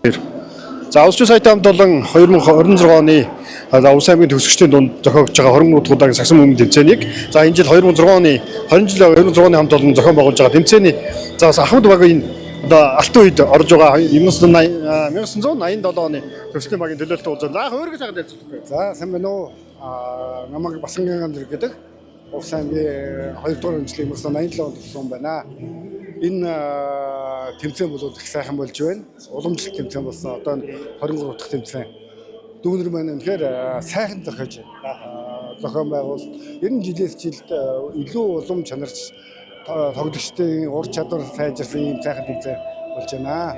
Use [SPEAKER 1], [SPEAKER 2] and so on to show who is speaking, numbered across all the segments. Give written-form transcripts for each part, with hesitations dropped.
[SPEAKER 1] За улсын саятай хамт олон 2026 оны улс аймгийн төгсөгчдийн дунд зохиогдож байгаа 20 удаагийн сагсан мөнгөний тэмцээнийг за энэ жил 2026 оны 20 оны хамт олон зохион байгуулж байгаа тэмцээний за бас ахмад багийн одоо алтан үед орж байгаа 1987 оны төгслийн багийн төлөөлөлтөд уулзсан. За өөргөө сайхан дэлгэцүүлээ.
[SPEAKER 2] За сайн байна уу? Намайг Басангийн гандар гэдэг улс аймгийн 2 дугаар жилийн 1987 онд болсон байна. Энэ тэмцээн бол их сайхан болж байна. Уламжлалт тэмцээн болсон. Одоо 23 дахь тэмцээн. Дүүнэр маань үнэхээр сайхан зохиож зохион байгуул. Ер нь жилээс жилд илүү улам чанарч тоглогчдын ур чадвар сайжирсан ийм сайхан тэмцээн болж байна.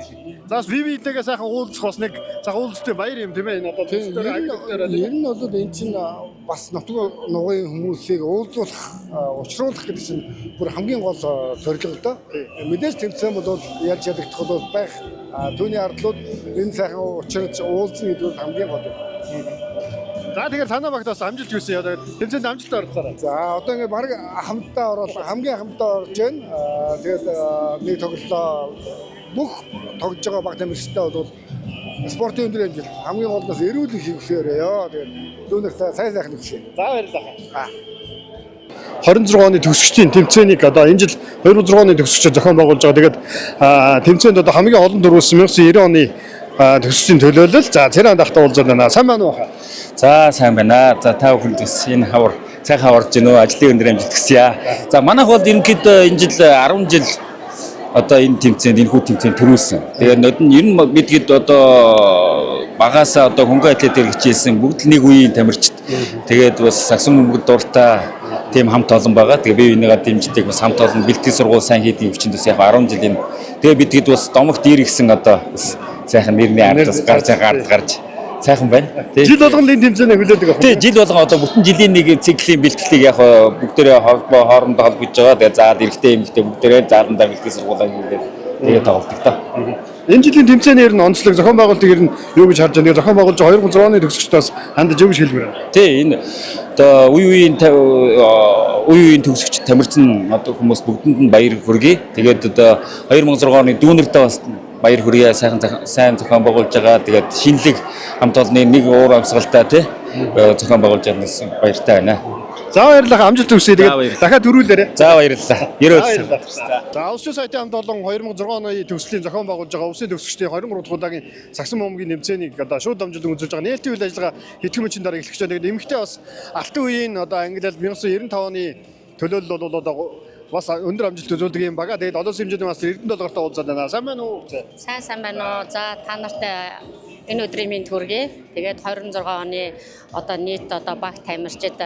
[SPEAKER 1] За бас бие-биетэйгээ сайхан уулзах бас нэг цагаан уулзалтын баяр юм тийм ээ. Энэ одоо
[SPEAKER 2] ер нь бол энэ чинь бас нутаг нугын хүмүүсийг уулзуулах, уулзруулах гэдэг чинь бүр хамгийн гол зорилго доо. Мэдээж тэмцээн бол яаж ядагдах бол байх. Түүний ардлууд энэ сайхан учирч уулзна гэдэг нь хамгийн гол юм.
[SPEAKER 1] За тэгэхээр танаа багтаас амжилт хүсье. Одоо тэмцээнд амжилт орцгоорой.
[SPEAKER 2] За одоо ингээд баг хамтдаа ороод хамгийн хамтдаа орж байна. Тэгээд нэг тоглолоо бүх тоглож байгаа баг тамирчтай бол спортын өндөр амжилт хамгийн гол нь эрүүл их хүсээрээ. Тэгээд дүүнэртээ сайн сайхан хүсье.
[SPEAKER 1] За баярлалаа. 26 оны төгсөгчдийн тэмцээнийг одоо энэ жил 26 оны төгсөгчд зохион байгуулж байгаа. Тэгээд тэмцээнд одоо хамгийн олон дөрвөлсөн 1990 оны төгсөгчдийн төлөөлөл. За тэр анд ахтаа уулзаад байна. Сайн байна уу хаа?
[SPEAKER 3] За сайн байна. За та бүхэнд энэ хавар сайхан орж гинөө ажлын өндөр амжилт хүсье. За манайх бол ерөнхийдөө энэ жил 10 жил одоо энэ тэмцээнд энэ хүү тэмцээнд төрүүлсэн. Тэгээд ер нь бидгээд одоо багаасаа одоо хөнгө атлетээр хичээсэн бүгд нэг үеийн тамирчид. Тэгээд бас сагсан бөмбөг дуртай тийм хамт олон байгаа. Тэгээд би энийгээ дэмждэг бас хамт олон бэлтгэл сургууль сайн хийдэг хүчинд бас яг 10 жил энэ. Тэгээд бидгээд бас домогт ир гисэн одоо сайхан нэрний ардаас гарч сайхан байна.
[SPEAKER 1] Жил болгон энэ тэмцээнийг хүлээдэг авах.
[SPEAKER 3] Тий, жил болгон одоо бүтэн жилийн нэг циклийн бэлтгэлийг яг бүгдээрээ хоорондоо холбож байгаа. Тэгээд заад эрэхтэй эмэгтэй бүгдээрээ зааландаа бэлтгэл сургуулаа хийгээд тэгээд тоглодог та.
[SPEAKER 1] Энэ жилийн тэмцээний ер нь онцлог зохион байгуулалтыг ер нь юу гэж харж байгаа. Зохион байгуулж 2006 оны төгсөгчдөөс хандаж юу гэж хэлмээр байна.
[SPEAKER 3] Тий, энэ одоо үеийн төгсөгч тамирчин одоо хүмүүс бүгдэнд нь баяр хүргэе. Тэгээд одоо 2006 оны дүүнэртээ бас баяр хүргэе, сайн зохион байгуулж байгаа. Тэгээд шинэлэг хамт олонны нэг уур амьсгалтай тий зохион байгуулж байгаанаас баяртай байна.
[SPEAKER 1] За баярлалаа, амжилт хүсье. Тэгээд дахиад төрүүлээрэй.
[SPEAKER 3] За баярлалаа. Ерөөсөн.
[SPEAKER 1] За улсын саятай хамт олон 2006 оны төгслийн зохион байгуулж байгаа улсын төгсөгчдийн 23 дахь удаагийн сагсан бөмбөгийн тэмцээнийг одоо шууд дамжуулан үзүүлж байгаа. Нээлтийн үйл ажиллагаа хэдхэн мөчийн дараа эхлэх гэж байна. Тэгээд эмэгтэй бас алтан үеийн одоо ангилал 1995 оны төлөөлөл бол одоо бас өндөр амжилт үзүүлдэг юм бага. Тэгээд олон хэмжээний бас Эрдэнэ долгортой уулзаад байна. Сайн байна уу?
[SPEAKER 4] Сайн байна уу? За та нартай энэ өдрийн мэнд хүргэе. Тэгээд 26 оны одоо нийт одоо баг тамирчид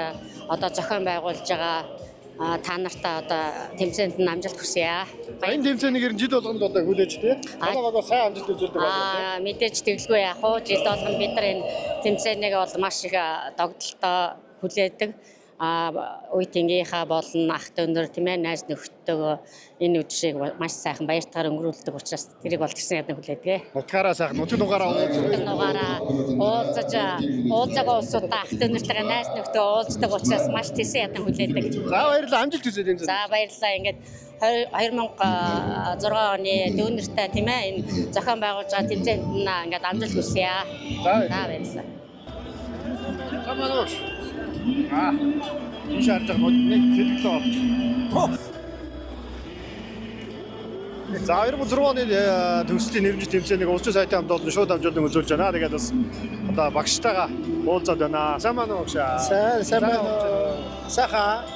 [SPEAKER 4] одоо зохион байгуулж байгаа та нартай одоо тэмцээнд нь амжилт хүсье.
[SPEAKER 1] Энэ тэмцээнийг ер нь жил болгонд одоо хүлээж тий. Манай баг сайн амжилт үзүүлдэг байна.
[SPEAKER 4] Мэдээж тэглгүй яах вэ? Жил болгонд бид нар энэ тэмцээнийг бол маш их догдолтой хүлээдэг. Үеийнхаа болон ах дүүнэр тийм ээ найз нөхдөд энэ үдшийг маш сайхан баяртайгаар өнгөрүүлдэг учраас тэрийг бол гэрсэн ядан хүлээдэг.
[SPEAKER 1] Нутгаараа сайхан нутгийн дугаараа
[SPEAKER 4] уулзаж уулзаагаа улсуудаа ах дүүнэртэйгээ найз нөхдөд уулздаг учраас маш гэрсэн ядан хүлээдэг.
[SPEAKER 1] За баярлалаа, амжилт хүсье тэмцээнд.
[SPEAKER 4] За баярлалаа. Ингээд 2006 оны дүүнэртэй тийм ээ энэ зохион байгуулж байгаа тэмцээнд ингээд амжилт хүсье. За баярлалаа.
[SPEAKER 1] Тамаагүй. Энэ шаарж байгаа нэг сэтгэлээ авч. За 2006 оны төгслийн нэрмжит тэмцээнийг улсын саятай хамт олон шууд дамжуулан үзүүлж байна. Тэгээд бас одоо багштайгаа уулзаад байна. Сайн байна уу багш?
[SPEAKER 2] Сайн байна. Сайхан.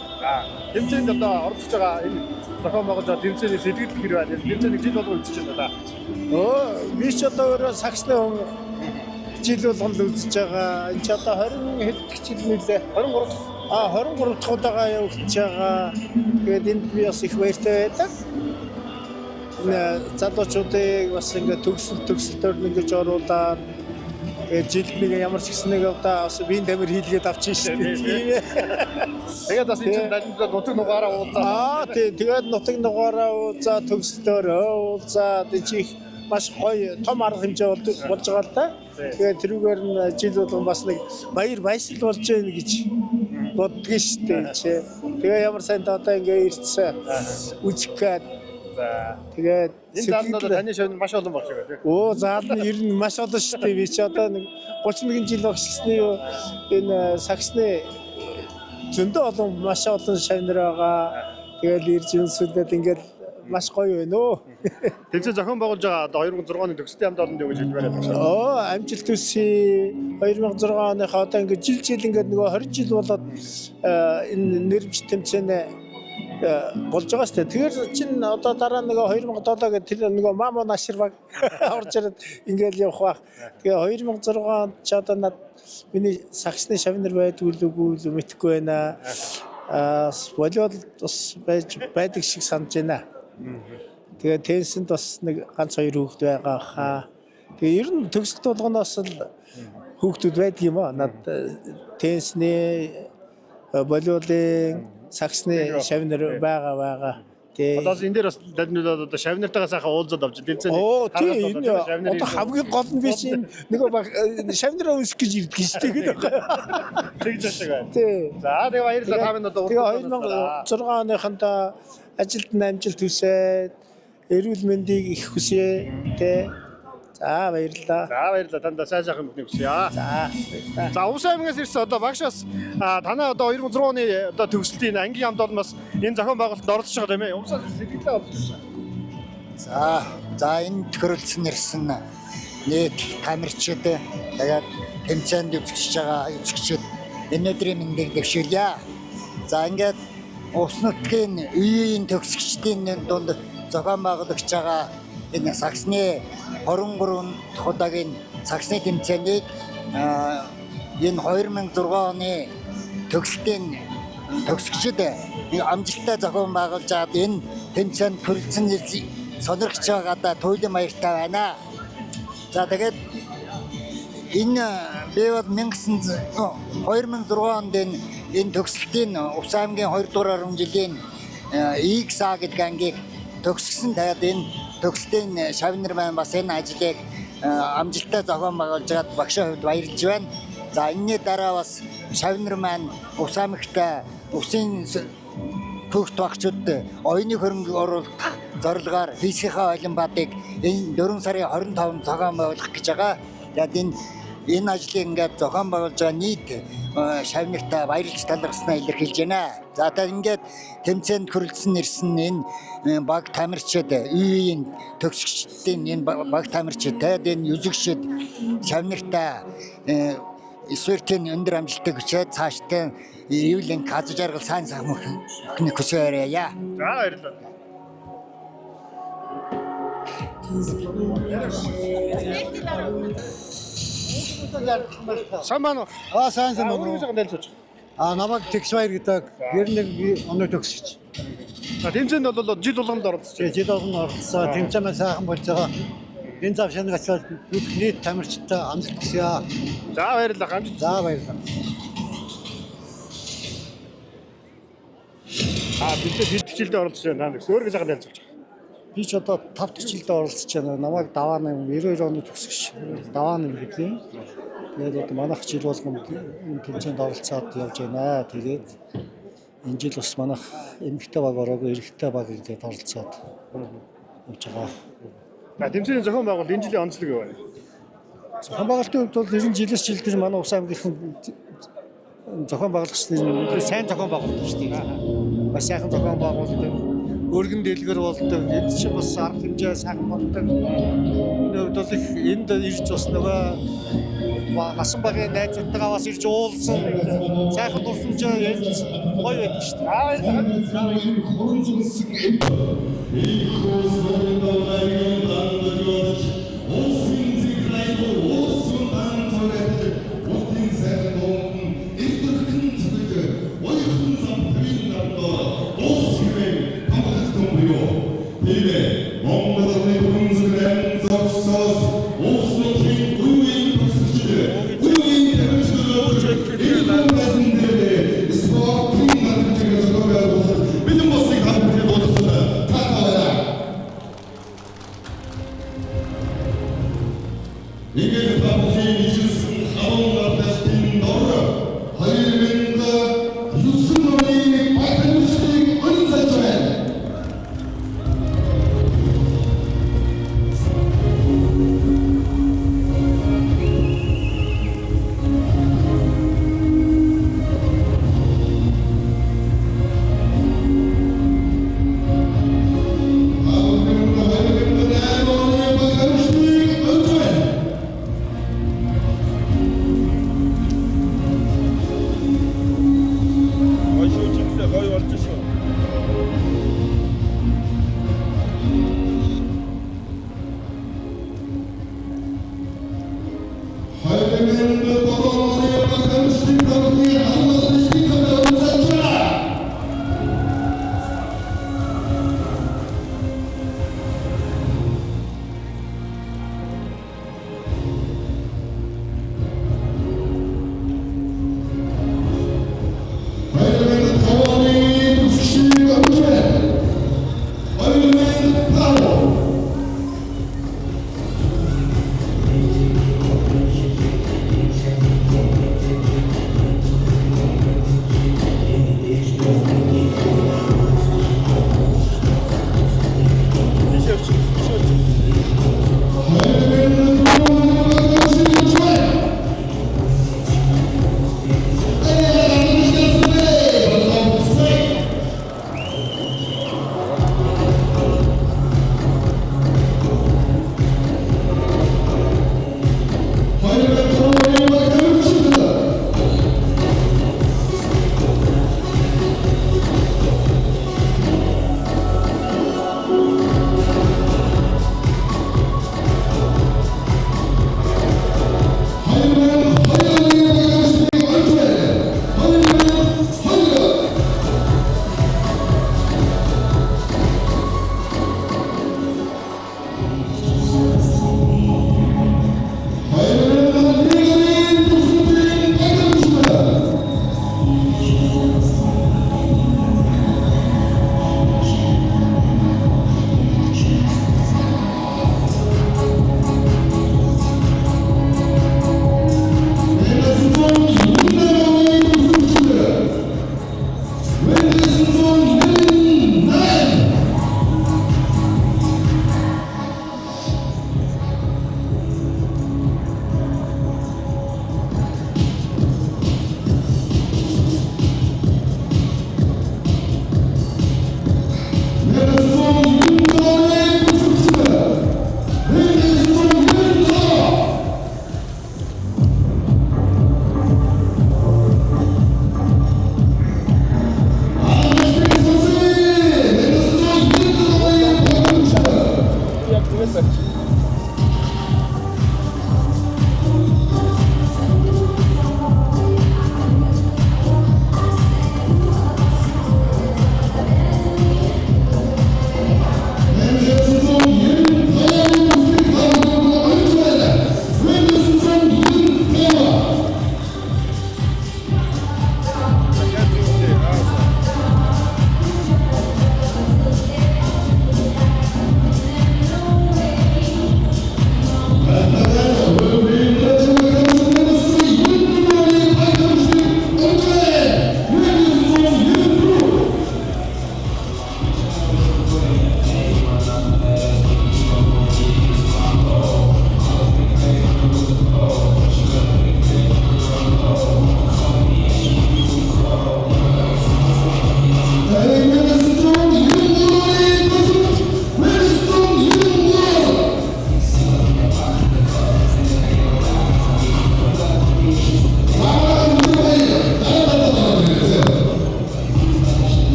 [SPEAKER 1] Тэмцээнд одоо оролцож байгаа энэ зохион байгуулж байгаа тэмцээний сэтгэл хэр байна? Тэмцээнийг жил болгон үзэж байна да.
[SPEAKER 2] Би ч одоо өөрөө сагсны жил болгон үзэж байгаа. Энд ч одоо 20 хэд жил нэлээ.
[SPEAKER 1] 23
[SPEAKER 2] 23 дахь удаага явагдаж байгаа. Тэгээд энд би бас их баяртай байдаг. Залуучуудыг бас ингээд төгсөлтөөр нэгж оруулаад жилд нэг ямар ч гэсэн нэг удаа бас биеийн тамир хийлгээд авчихсан шүү дээ.
[SPEAKER 1] Тэгээд бас энэ нутаг нугаараа уулзаа.
[SPEAKER 2] Тэгээд нутаг нугаараа уулзаа төгсөлтөөр уулзаад чих маш гоё том арга хэмжээ болж байгаа л да. Тэгээд тэрүүгээр нь жил болгон бас нэг баяр баясгал болж байна гэж боддгоо шүү дээ. Тэгээ ямар сайн одоо ингээ ирсэн үзэх гээд
[SPEAKER 1] За.
[SPEAKER 2] Тэгээд
[SPEAKER 1] Энэ заалнууд таны шавь маш олон баг шиг байна.
[SPEAKER 2] Оо заал нь ер нь маш олон шүү дээ. Би чи одоо нэг 31 жил багшсны юу энэ саксны зөндөө олон маш олон шавнар байгаа. Тэгэл ирж өнсөлдөд ингээд маш гоё байна өө.
[SPEAKER 1] Тэмцээн зохион байгуулж байгаа одоо 2006 оны төгсөлтийн хамт олонны гэж хэлж байна шүү.
[SPEAKER 2] Оо амжилт төсөй 2006 оныхоо одоо ингээд жил ингээд нөгөө 20 жил болоод энэ нэрвч тэмцээн болж байгаа шүү дээ. Тэгэхээр чин одоо дараа нөгөө 2007 гэдэг тэр нөгөө мамо нашир баг орж ирээд ингээд явах байх. Тэгээ 2006 онд ч одоо над миний саксны шавнар байдгүй л үгүй л мэдэхгүй байна. Волейбол бас байдаг шиг санаж байна. Тэгээ теннисэнд бас нэг ганц хоёр хүүхэд байгаа хаа. Тэгээ ер нь төгсөлт болгоноос л хүүхдүүд байдаг юм аа. Над теннисний волейболын саксны шавнар байгаа.
[SPEAKER 1] Одоо энэ дээр бас даднууд одоо шавнартайгаа сайхан уулзаад авч тэнцэн.
[SPEAKER 2] Оо тийм энэ одоо хамгийн гол нь биш энэ нөгөө шавнараа үсэх гэж ирдэг шүү дээ гэдэг байна.
[SPEAKER 1] Тэгж байна.
[SPEAKER 2] Тий.
[SPEAKER 1] За тэгээ баярлалаа та минь одоо
[SPEAKER 2] Тэгээ 2006 оныхонд ажилд нь амжилт хүсээд эрүүл мэндийг их хүсье тий. За баярлалаа.
[SPEAKER 1] За баярлалаа танд сайхан бүхний хүсье.
[SPEAKER 2] За.
[SPEAKER 1] За Увс аймгаас ирсэн одоо багшаас танаа одоо 2006 оны одоо төгсөлтийн ангийн хамт олноос энэ зохион байгуулалтанд оролцож байгаа юм ээ. Увсаас сэтгэлээ олж байна.
[SPEAKER 5] За энэ тохиролцсон ирсэн нийт тамирчид тэгээд тэмцээнд үзэж байгаа үзэгчид энэ өдрийн мэндийг дэвшүүлье. За ингээд Увс нутгийн үеийн төгсөгчдийн дунд зохион байгуулагч байгаа энэ саксны 23 дахь удаагийн саксны тэмцээнийг энэ 2006 оны төгсөлтийн төгсөгчид амжилттай зохион байгуулж аваад энэ тэмцээнд хүрэлцэн сонирхож байгаадаа туйлын баяртай байна. За тэгээд энэ би бол 2006 онд энэ төгсөлтийн Увс аймгийн 2 дугаар орон жилийн ИХСА гэдэг ангийг төгсгсөн. Тэгээд энэ төгсөлтийн шавнар маань бас энэ ажлыг амжилттай зохион байгуулж байгаад багшийн хувьд баярлж байна. За энэний дараа бас шавнар маань Увс аймагт Увсын хүүхд багчуудад оюуны хөрөнгө оруулах зорилгоор хийсгийнхаа олимпиадыг энэ 4 сарын 25-нд зохион байгуулах гэж байгаа. Тэгээд энэ ажлыг ингээд зохион байгуулж байгаа нийт шавнартай баярлж талархснаа илэрхийлж байна. За тэгээд ингээд тэмцээнд хүрэлцэн ирсэн энэ баг тамирчид үеийн төгсөгчдийн энэ баг тамирчид тэгээд энэ үзэгчид шавнартай спортын өндөр амжилтыг хүсээд цаашдаа ивлэн хаз жаргал сайн сайхны хүсээрээ.
[SPEAKER 1] За баярлалаа. Самбано.
[SPEAKER 6] Сайн намайг Тэгш баяр гэдэг 91 оны төгсөгч.
[SPEAKER 1] Тэмцээнд бол жил болгонд оролцож байна.
[SPEAKER 6] Жил болгонд оролцсон. Тэмцээн маань сайхан болж байгаа. Энэ зав шинэ гацаад нийт тамирчтай амжилт хүсье.
[SPEAKER 1] За баярлалаа. Амжилт.
[SPEAKER 6] За баярлалаа.
[SPEAKER 1] Бид хэд жилдээ оролцож байна гэсэн өөрөө сайхан ялцуулж байгаа.
[SPEAKER 6] Би ч одоо 5 дахь жилдээ оролцож байна. Намайг Давааны 92 оны төгсөгч. Давааны гэдэг. Тэгээд одоо манайх жил болгонд энэ тэмцээнд оролцоод явж байна. Тэгээд энэ жил бас манайх эмэгтэй баг ороогүй, эрэгтэй баг ингээд оролцоод явж байгаа.
[SPEAKER 1] Тэмцээний зохион байгуулалт энэ жилийн онцлог юу вэ?
[SPEAKER 6] Зохион байгуулалтын хувьд бол 9 жилээс жил дээр манай Увс аймгийн зохион байгуулагчдын сайн зохион байгуулалт шүү дээ. Бас сайхан зохион байгуулалт, өргөн дэлгэр болдог, эд чинь бас арга хэмжээ сайхан болдог. Энэ хувьд бол их энд ирж бас нөгөө насан багийн найзуудтайгаа бас ирж уулзсан, сайхан дурсамжаа ярилцсан гоё байдаг шүү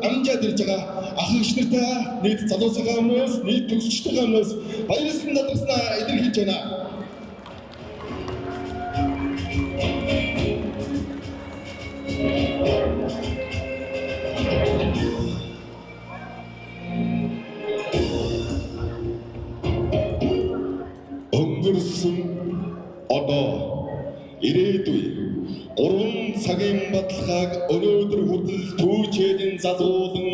[SPEAKER 7] амжаад ирж байгаа ах эгч нартай нийт залуусаа хүмүүс нийт төгсөгчтэй хүмүүс баярлсан надрснаа илэрхийлж байна. Өнгөрсөн одоо ирээдүй 3 цагийн баталгааг өнөөдөр хүртэл түүчээдэн залуулан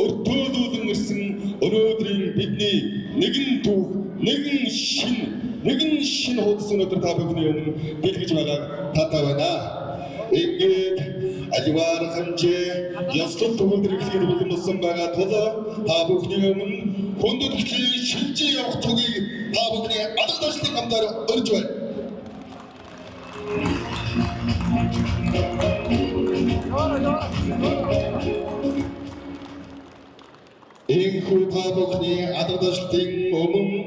[SPEAKER 7] өртөөлүүлэн ирсэн өнөөдрийн бидний нэгэн түүх, нэгэн шин хуудас өнөөдөр та бүхний өмнө дэлгэж байгааг таатай байна. Ингээд аливаар хэмжээ ёслол төгөлдөр эхлэхэд бэлэн болсон байгаа тул та бүхний өмнө хүндэт хөтлийн шилжиж явах тугийг та бүхний алдашлын гамдаар өрж байна. Энэхүү та бүхний алдашлын өмнө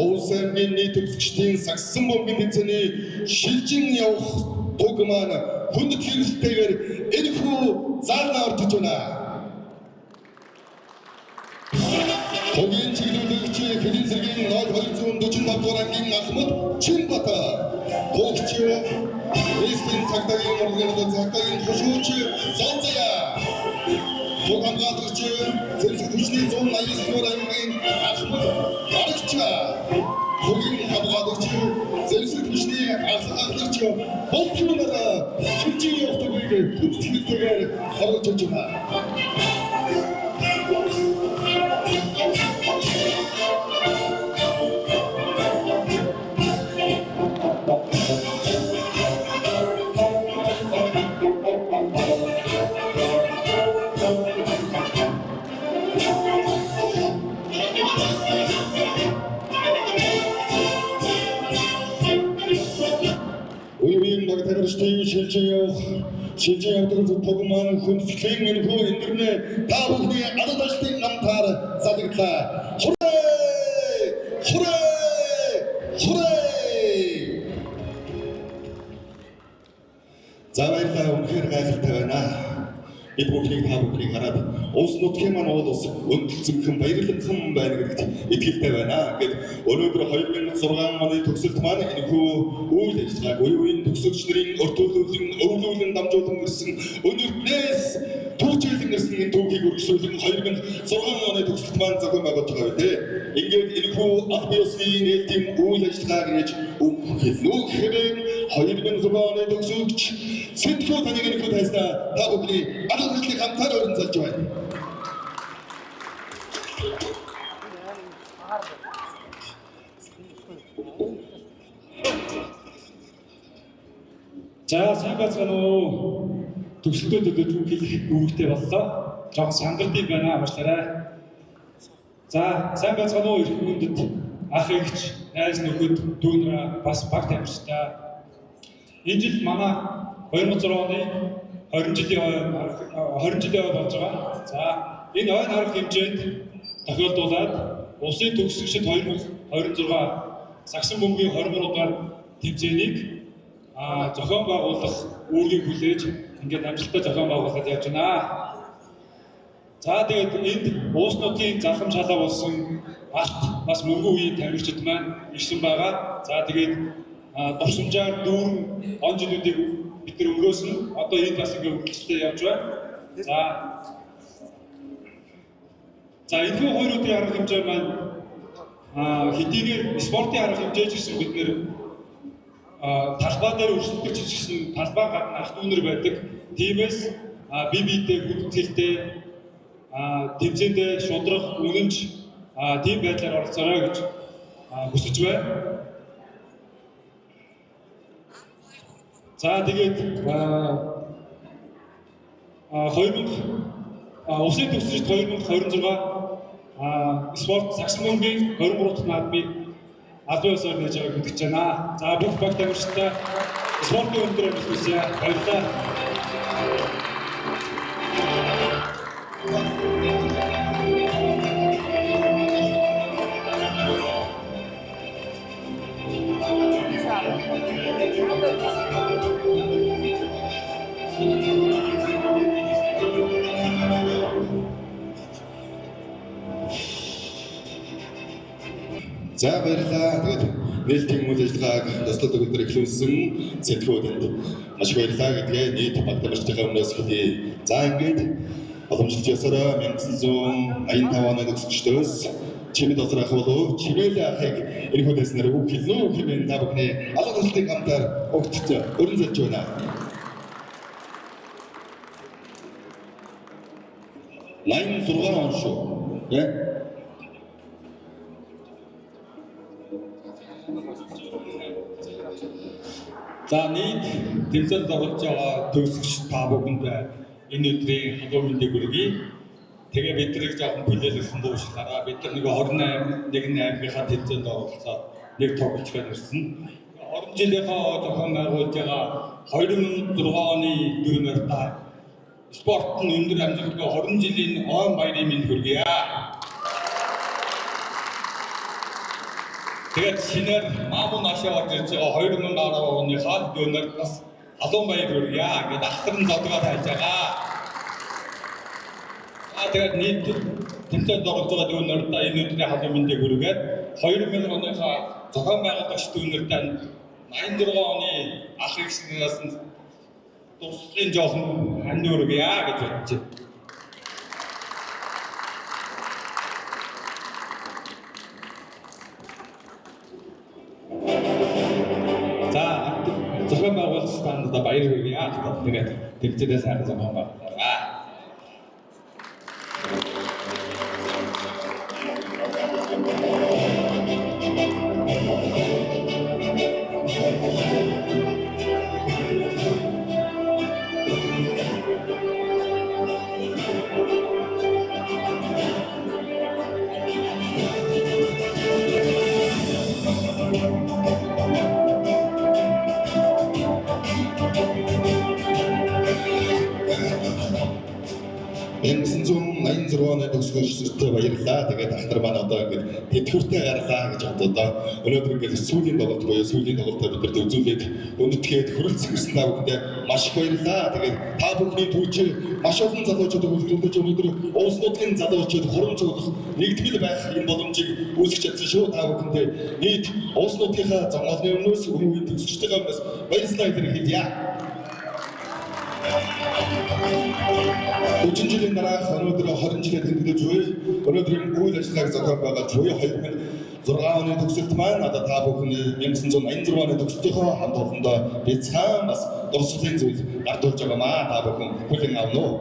[SPEAKER 7] Өвсангийн нийт төгсөгчдийн сагсан бомбын тэмцээний шилжин явах туг маань хүндэт хэрэглэлтэйгээр энэхүү заалнаа орж байна. Хогийн чиглүүлэгч Хэдийн цэргийн 0245 дугаар ангийн Ахмад Чинбата гогч Эстийн цагтаагийн урлагийн цагтаагийн хошууч Залзая туг хамгаалагч зэрэг хүчний 189 дугаар ангийн Ахмад Арча тугийн хамгаалагч зэрэг хүчний ахлагч Болтмоноо шилжиж явах тугийг хүндэт хэрэглэлтэйгээр хоригдож байна. Шилжиж явдаг туг маань хүндэтгэлийн энэхүү эндэрнэ та бүхний алдашлын гамтаар залагдлаа. За баярлалаа, үнэхээр гайхалтай байна. бид бүхнийг та бүхнийг хараад улс нутгийн маань улс өндлцөнхэн баярлалхан байна гэдэгт итгэлтэй байна. Ингээд өнөөдөр 2006 оны төгсөлт маань энэхүү үйл ажиллагааг үеийн төгсөгч нарын өртөөлүүлэн өвлүүлэн дамжуулан ирсэн өнөөдрөөс түүчилэн ирсэн энэ түүхийг үргэлжлүүлэн 2006 оны төгсөлт маань зохион байгуулж байгаа үү. Ингээд энэхүү аль биесийн нээлтийн үйл ажиллагааг хийж өгөх хэвээр 2006 оны төгсөгч Сэтгүү таныг энэхүү тайснаа та бүхний алга хэвлэлийг хамтаар өрнөсөлж байна.
[SPEAKER 8] За сайн байцгаана уу. Төгсөлтөд өдөр хэлэх үүрэгтэй боллоо. Жохон сандардыг байна уучлаарай. За сайн байцгаана уу эрх хүндэд ах эгч, найз нөхөд, дүүнэр бас баг тамирчтай. Энэ жил манай 2006 оны 20 жилийн ой болж байгаа. За энэ ойн арга хэмжээнд тохиолдуулаад улсын төгсөгчид 2026 Сагсан бөмбөгийн 23 дугаар тэмцээнийг зохион байгуулах үүргийг хүлээж ингээд амжилттай зохион байгуулаад явж байна. За тэгээд энд уус нутгийн залхам шалаа болсон алт бас мөнгө үеийн тамирчид маань ирсэн байгаа. За тэгээд дурсамжаар дүүрэн он жилүүдийг бид нар өнгөрөөсөн. Одоо энд бас ингээд үргэлжлэлтэй явж байна. За энэхүү хоёр өдрийн арга хэмжээ маань хэдийгээр спортын арга хэмжээж гэсэн бид нэр талбай дээр өрсөлдөж гэсэн талбай гадна ах дүүнэр байдаг. Тиймээс бие биедээ хүндэлтэй тэмцээндээ шудрах, үнэнч тийм байдлаар оролцоорой гэж хүсэж байна. За тэгээд 2000 улсын төгсөгчд 2026 спорт Сагсан бөмбөгийн 23 дахь наадмыг албан ёсоор нээж байгааг мэдгэж байна. За бүх баг тамирчтай спортын өндөр амжилт хүсье. Баярлалаа.
[SPEAKER 7] За баярлалаа. Тэгээд нээлтийн үйл ажиллагааг төсөлд өдөр эхлүүлсэн Сэтгүүдэнд маш их баярлалаа гэдгээ нийт баг тамирчдын өмнөөс хэлье. За ингээд боломжтой ясараа 1985 оны төгсөгчдөөс чимэд осрах болов чимээл ахыг энэхүү дэснэр үг хэлнэ үү хэмээн та бүхний алга хэвлэлийг хамтаар өгтөж өрнөсөлж байна. Лайн 6 он шүү.
[SPEAKER 8] За нийт тэмцээнд оролцож байгаа төгсөгч та бүхэнд энэ өдрийн халуун мэндийг хүргэе. Тэгээ бид нарыг жоохон хүлээлгсэн дуушлаараа бид нар нэг 28 аймгийнхаа тэмцээнд оролцоод нэг тоглож ирсэн. Орон жилийнхаа зохион байгуулж байгаа 2006 оны дүүнээр та спортын өндөр амжилттай 20 жилийн он баярын мэнд хүргэе. Тэгээд шинээр маамун ашаа орж ирж байгаа 2010 оны хаал дүүнээр бас халуун баяр хүргэе. Ингээд ахтар нь зодгоо тайлж байгаа. Тэгээд нийт тэмцээнд оролцож байгаа дүүнэрт энэ өдрийн халуун мэндийг хүргээд 2000 оныхаа зохион байгуулагч дүүнэрт 86 оны ах эгчнээс нь туслахын жоохон ханд хүргэе гэж бодож байна. За зохион байгуулагч танд баяр хүргэе. Тэгээд тэмцээдээ сайхан зохион байгуулаарай.
[SPEAKER 7] 16 оны төгсгөлтэй баярлалаа. Тэгээд ахнаар маань одоо ингээд тэтгэвртэй гарлаа гэж одоо өнөөдөр ингээд сүүлийн тоглолт буюу сүүлийн тоглолтоо бид нар үзүүлээд өндөтгээд хөрөлцсөн та бүхэндээ маш их баярлалаа. Тэгээд та бүхний түүчээр маш олон залуучууд хөлбөмбөж өнөөдөр улс нутгийн залуучууд хурамч болох нэгтгэл байх энэ боломжийг үүсгэж чадсан шүү. Та бүхэндээ нийт улс нутгийнхаа замгалны өмнөөс өргөгийн төгсөгчдийн өмнөөс баярлалаа хэлье. 30 жилийн дараах өнөөдөр 20 жилийн тэмдэглэж буй өнөөдрийн үйл ажиллагааг зохион байгуулж буй 2006 оны төгсөлт маань одоо та бүхэн 1986 оны төгсөлтийнхөө хамт олондоо бяцхан бас дурсгалын зүйл гардуулж байгаамаа та бүхэн хүлээн авна уу?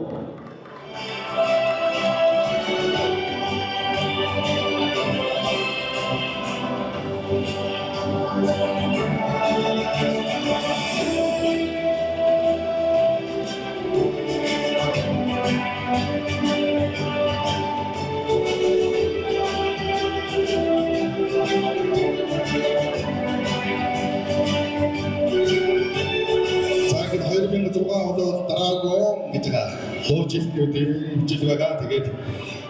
[SPEAKER 7] Хуужилтнуудын жил байгаа. Тэгээд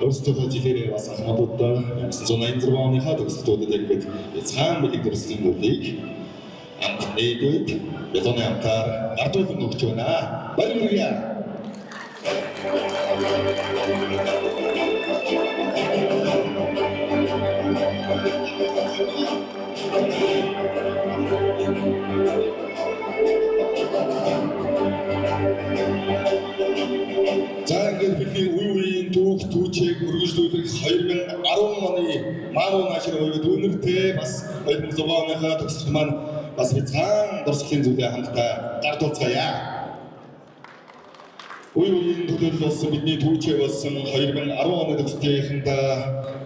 [SPEAKER 7] өөрсдөө жилээрээ бас ахмадуудаа 1986 оныхаа төгсөлтүүдэд ингээд цаан мэлэг дөрслүүдийг амт нээгээд бетоны амтаар гардуулан өгч байна. Баярлалаа. Бидний үеийн түүх түүчийг өргөжлүүлэх 2010 оны Маамун наашир оюут үнэртэй бас 2006 оныхаа төгсөлт маань бас бяцхан дурсгалын зүйлээ хамтдаа гардуулцгаая. Үеийн төлөөлөл болсон бидний түүчээ болсон 2010 оны төгсөлтийнхэнда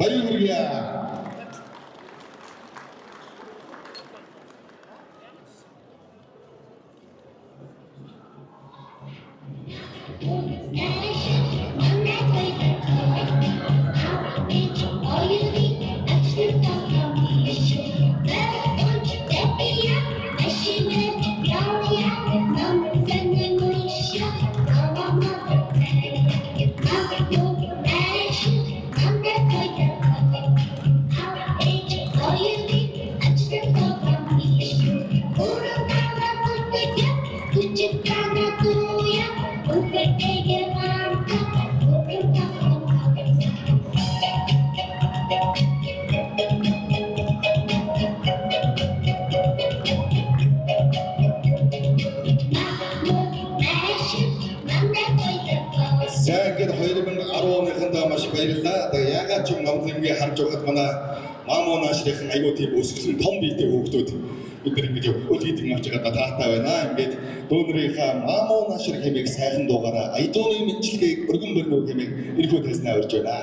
[SPEAKER 7] баяр хүргье. Маамун наашрын аюу тийм өсгсөн том биетэй хүүхдүүд бид нар ингэж өдгийдэн авч байгаа таатай байна. Ингээд дүүнрийнхаа Маамун наашр хэмээх сайхан дуугаараа аяны мэдлэгийг өргөн бөрнөө хэмээх эрхүү таснаа урьж байна.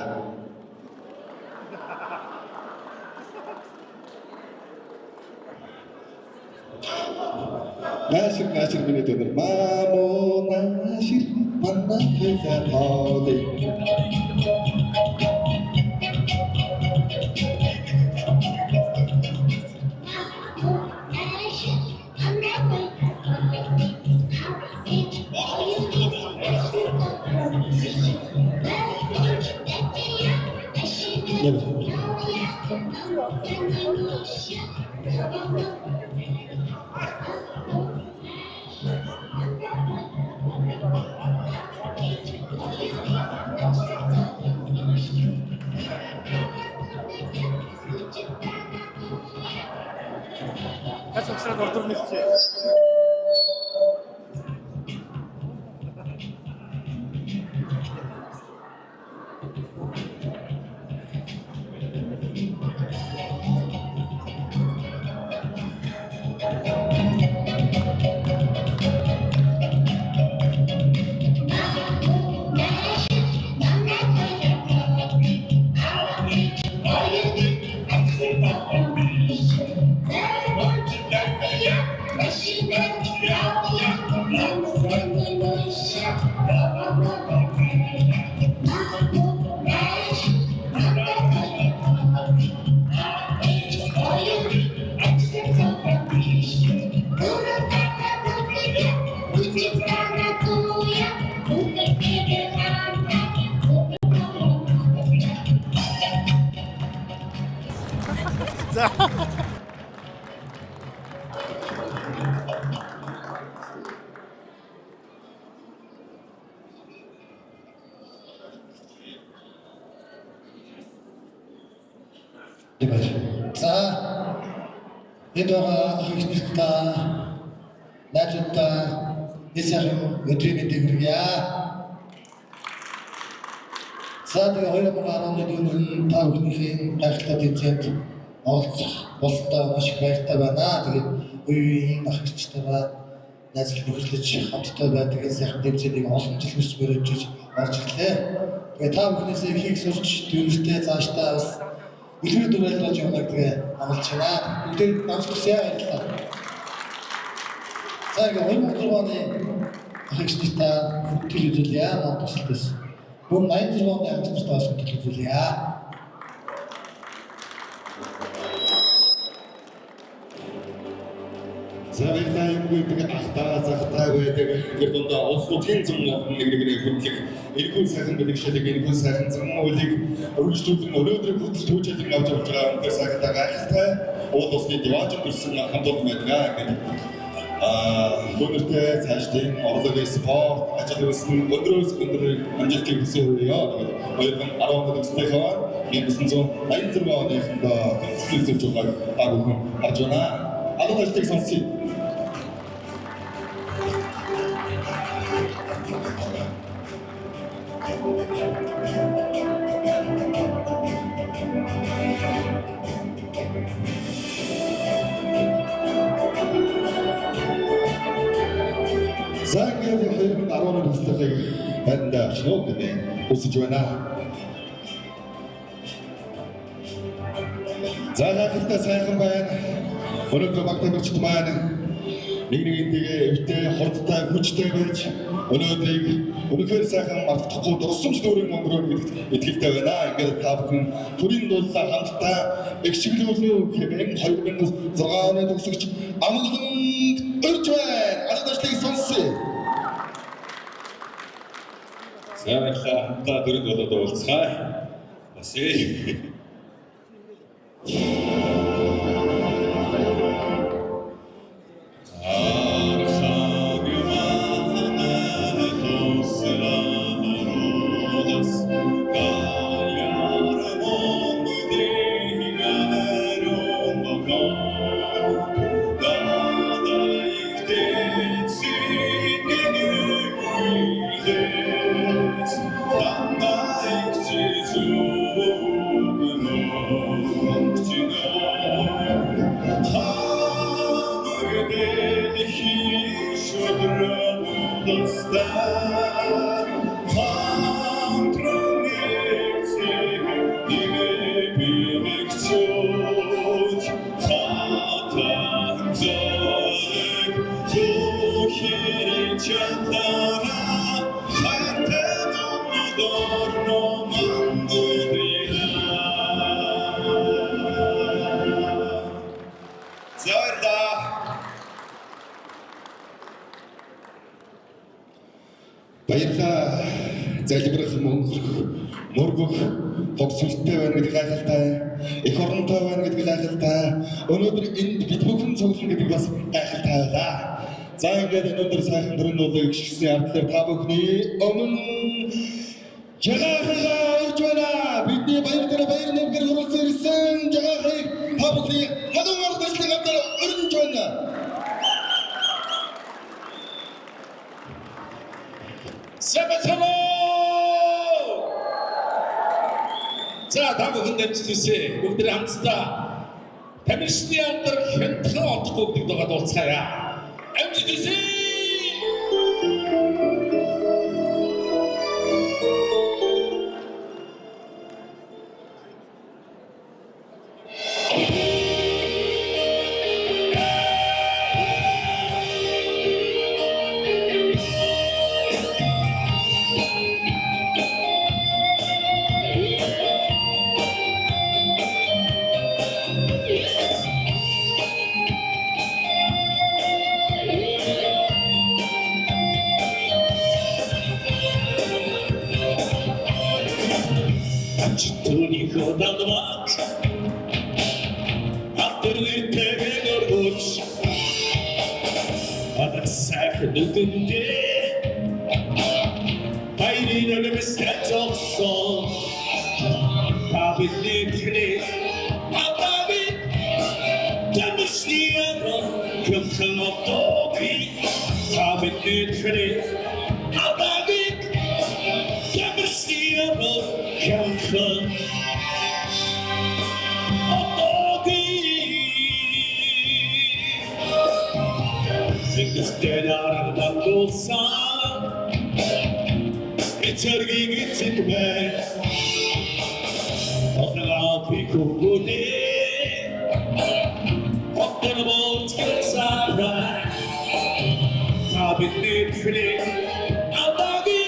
[SPEAKER 7] Наашир миний дүүнэр Маамун наашир манна хайхаа тоолё.
[SPEAKER 9] За энд байгаа ихтэй найзуудаа эсэрэг өдрийн мэндийг хүргье. За тэгээ 2011 оны та бүхний гайхалтай тэмцээнд оролцох бололтой маш их баяртай байна. Тэгээд үеийн ах эгчтэйгээ найзлал нөхөрлөж хамтдаа байдаг энэ сайхан тэмцээнийг олон жил хүсч мөрөж орж ирлээ. Тэгээд та бүхнээс ихийг сурч дүүртэй цаашдаа бас үлгэр дуурайл болж явах тэгээ амлаж байна. Бүгдээ намсгүйсээ баярлалаа. За ингээ 2006 оны ах эгчтэй хөтөл үзүүлье. Наад туслаас. Бүгд 86 оны амтнартаа бас хөтөл үзүүлье.
[SPEAKER 7] Сарайтай юм гэдэг ахтаа захтай байдаг. Тэр дундаа улс нутгийн зам нэг хөдлөх эргүүл сайхан бэлгшэлэг эргүүл сайхан зам үйлийг өргөжлүүлэн өнөөдөр хөдөл түүжлэн авч явж байгаа өндөр сайхантай гайхалтай уул усны дивааж төрсэн хамтууд байдаг. Өнөөдөр цаашдын орлогын спорт ажил үйлсийн өдрөөс өндөр амжилтыг хүсье. 2010 төгсдөө 1986 оныхонд тэмцэл үзүүлж байгааг та бүхэн харж байна. Алан ажлыг сонсъё. Загнад 2010 төслийг банда шинөөд үсэж байна. Загнад сайхан байна. Өнөөдөр багтаагчд маань нэгнийгээ эвтэй хурдтай хүчтэй байж өнөөдрийг өнөхөр сайхан мартахгүй дурсамж дүүрэн өнгөрөөр гэдэгт итгэлтэй байна. Ингээд та бүхэн төрийн дуулаа хамтдаа эгшиглүүлэн хэмээн 2006 оны төгсөгч амгаланд өрж байна. Алан ажлыг сонсъё.
[SPEAKER 8] Сайхан хамтдаа төрийн дуулаад уулзгаая. Бас
[SPEAKER 7] баярлалаа. Залбирах мөргөх тогсолттой байна гэдэг гайхалтай. Их оронтой байна гэдэг гайхалтай. Өнөөдөр энд бид бүхэн цуглан гэдэг бас гайхалтай байлаа. За ингээд өнөөдөр сайхан төрийн дуулыг гიშгсэн ардлаар та бүхний өмнө жагахаа урьж байна. Бидний баяр дээр баяр нэмгэр хөрөлцөн ирсэн жагахыг та бүхний хадугаар дэслэг авдар өрнж байна.
[SPEAKER 8] Сабасамо! За та бүхэн дэвчсэн бүгд хамтдаа тамирчны алдар хянтхан одохгүй гэдэг дага дуулцгаая. Амжилт хүсье!
[SPEAKER 7] Нүдэндээ баярын өмсөж зогсон та бидний тэнээ атави тамшниаро хэмхэлотоги та бидний тэнээ атави тамшниаро хэмхэлотоги Singstelar Dandosa Etergi gitme Otala pikugune Otala boltkasara Tabit nitfili Adagi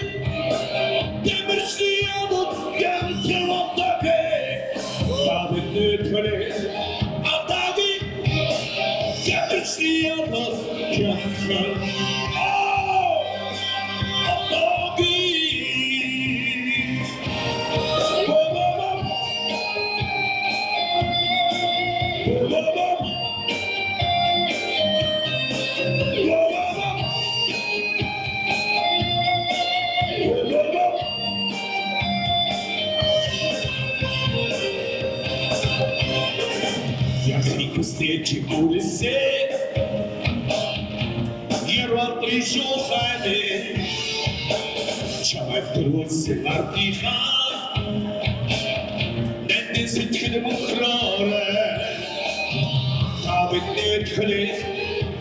[SPEAKER 7] Demirsi alıp Gentil ottake Tabit nitfili Adagi Demirsi alıp Gentil Встречи улице, герой пришел хали, чамай втрусил артиха, нэнди сэтгэл мухрора, табит нэтхли,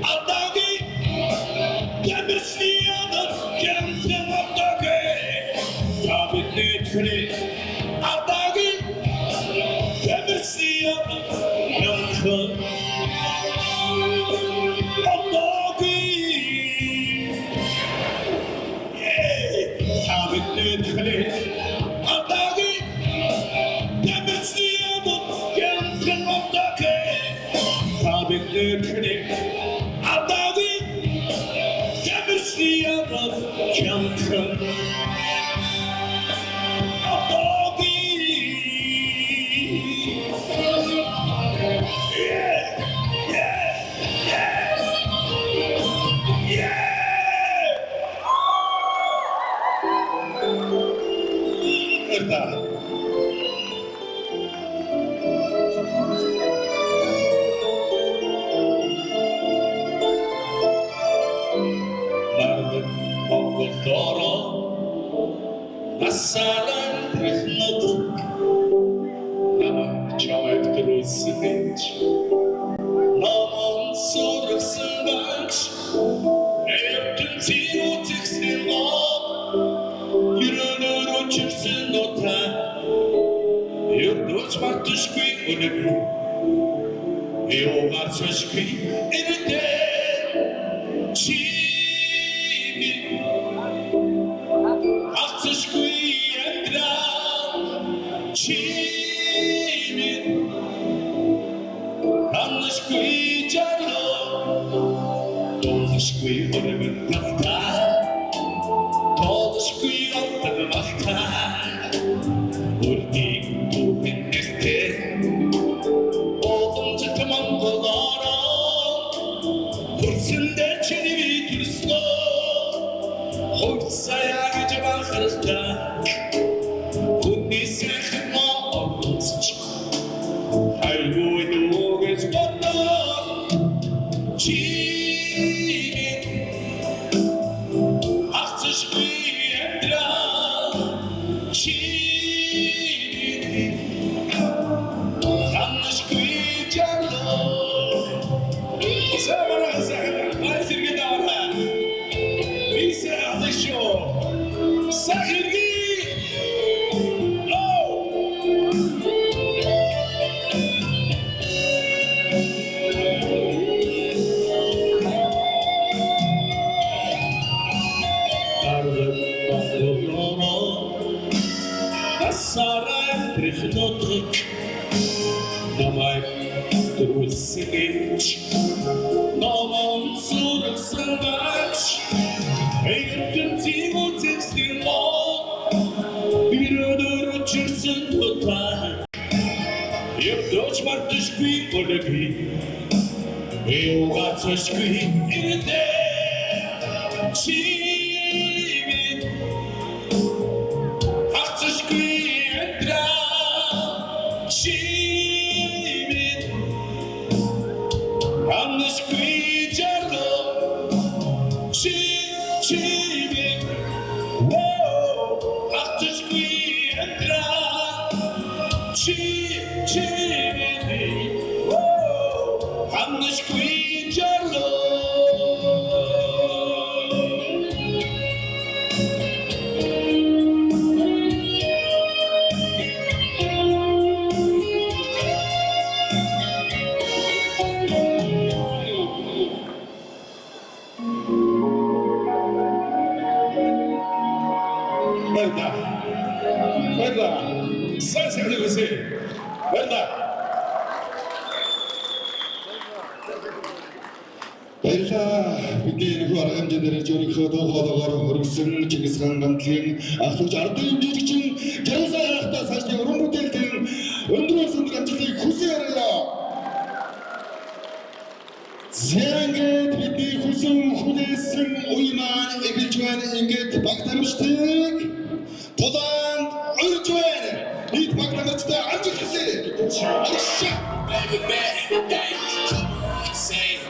[SPEAKER 7] атаги, ямирсни адат, кэмсэн атаги, табит нэтхли, атаги, ямирсни адат, кэмсэн Чимэд хацшгүй энтра чимэд ханшгүй жарго чимэд хацшгүй энтра чимэд ханшгүй жарго Верда, сайн хэвсэ. Верда. Баярлалаа. Бидний нөхөр аргамжийн дээр жөрийнхөө доогоогоор хөргсөн Чингис хаан гамтлагийн ахлууч ардын жүжигчин Жаргалсан харахтаа цаашдын уран бүтээлтийн өндөр өсөндөр амжилтыг хүсье орё. Зэрэнгээд бидний хүсэн хүлээсэн үе маань эхэлж байна. Ингээд багтарамжтыг тулаанд урьж байна. Нийт багтарамжтай амжилт хүсье. Ашаа.